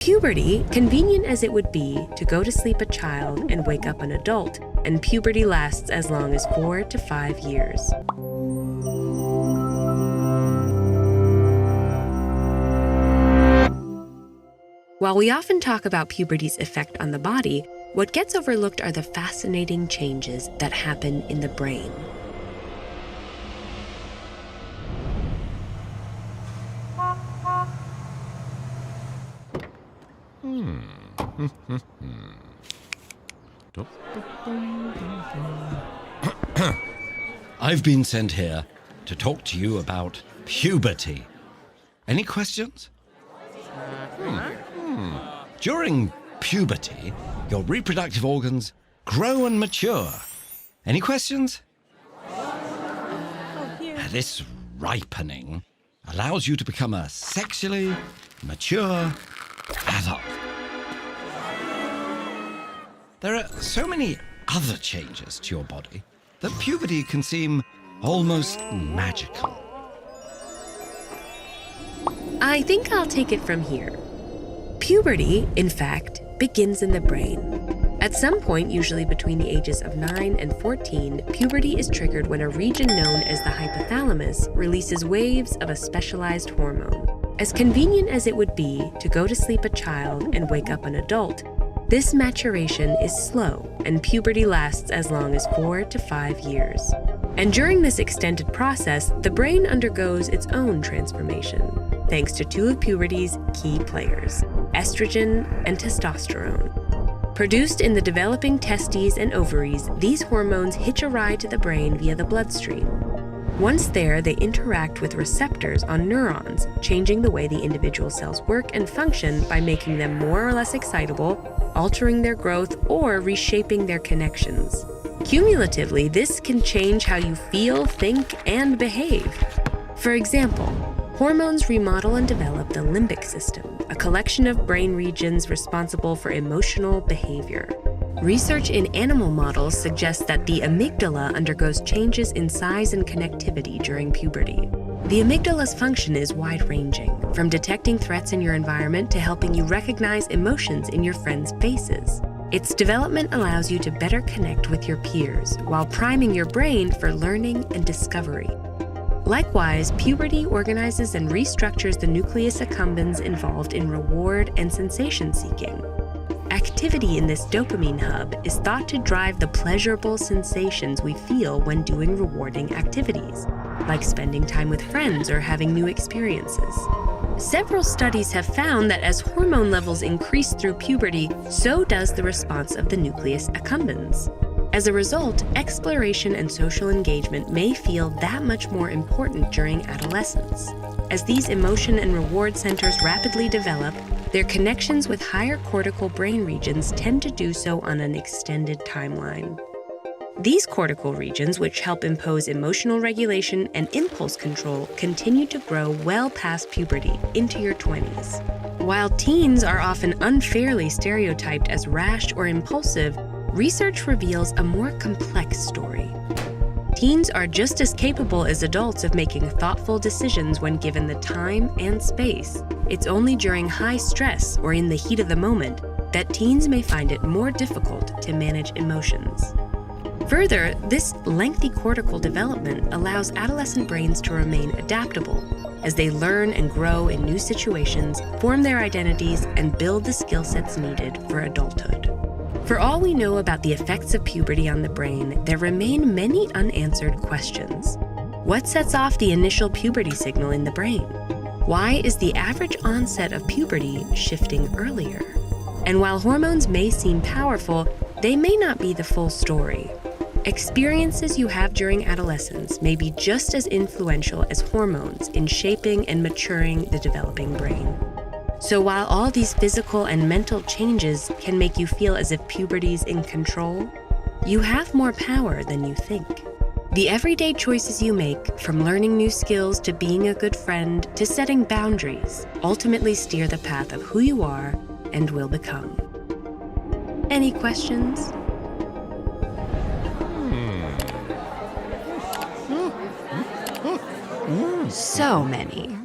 Puberty, convenient as it would be to go to sleep a child and wake up an adult, and puberty lasts as long as 4 to 5 years. While we often talk about puberty's effect on the body, what gets overlooked are the fascinating changes that happen in the brain. I've been sent here to talk to you about puberty. Any questions? During puberty, your reproductive organs grow and mature. Any questions? This ripening allows you to become a sexually mature adult. There are so many other changes to your body that puberty can seem almost magical. I think I'll take it from here. Puberty, in fact, begins in the brain. At some point, usually between the ages of 9 and 14, puberty is triggered when a region known as the hypothalamus releases waves of a specialized hormone. As convenient as it would be to go to sleep a child and wake up an adult, this maturation is slow, and puberty lasts as long as 4 to 5 years. And during this extended process, the brain undergoes its own transformation, thanks to two of puberty's key players, estrogen and testosterone. Produced in the developing testes and ovaries, these hormones hitch a ride to the brain via the bloodstream. Once there, they interact with receptors on neurons, changing the way the individual cells work and function by making them more or less excitable, altering their growth, or reshaping their connections. Cumulatively, this can change how you feel, think, and behave. For example, hormones remodel and develop the limbic system, a collection of brain regions responsible for emotional behavior. Research in animal models suggests that the amygdala undergoes changes in size and connectivity during puberty. The amygdala's function is wide-ranging, from detecting threats in your environment to helping you recognize emotions in your friends' faces. Its development allows you to better connect with your peers, while priming your brain for learning and discovery. Likewise, puberty organizes and restructures the nucleus accumbens involved in reward and sensation seeking. Activity in this dopamine hub is thought to drive the pleasurable sensations we feel when doing rewarding activities, like spending time with friends or having new experiences. Several studies have found that as hormone levels increase through puberty, so does the response of the nucleus accumbens. As a result, exploration and social engagement may feel that much more important during adolescence. As these emotion and reward centers rapidly develop, their connections with higher cortical brain regions tend to do so on an extended timeline. These cortical regions, which help impose emotional regulation and impulse control, continue to grow well past puberty into your 20s. While teens are often unfairly stereotyped as rash or impulsive, research reveals a more complex story. Teens are just as capable as adults of making thoughtful decisions when given the time and space. It's only during high stress or in the heat of the moment that teens may find it more difficult to manage emotions. Further, this lengthy cortical development allows adolescent brains to remain adaptable as they learn and grow in new situations, form their identities, and build the skill sets needed for adulthood. For all we know about the effects of puberty on the brain, there remain many unanswered questions. What sets off the initial puberty signal in the brain? Why is the average onset of puberty shifting earlier? And while hormones may seem powerful, they may not be the full story. Experiences you have during adolescence may be just as influential as hormones in shaping and maturing the developing brain. So while all these physical and mental changes can make you feel as if puberty's in control, you have more power than you think. The everyday choices you make, from learning new skills to being a good friend to setting boundaries, ultimately steer the path of who you are and will become. Any questions? So many.